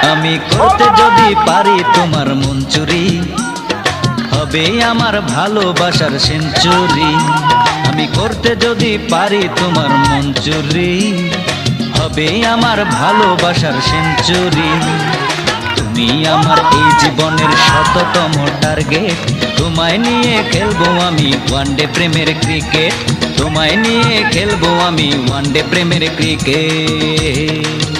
আমি করতে যদি পারি তোমার মন চুরি, হবে আমার ভালোবাসার সেঞ্চুরি। আমি করতে যদি পারি তোমার মন চুরি, হবে আমার ভালোবাসার সেঞ্চুরি। তুমি আমার এই জীবনের শততম টার্গেট, তোমায় নিয়ে খেলবো আমি ওয়ানডে প্রেমের ক্রিকেট, তোমায় নিয়ে খেলবো আমি ওয়ানডে প্রেমের ক্রিকেট।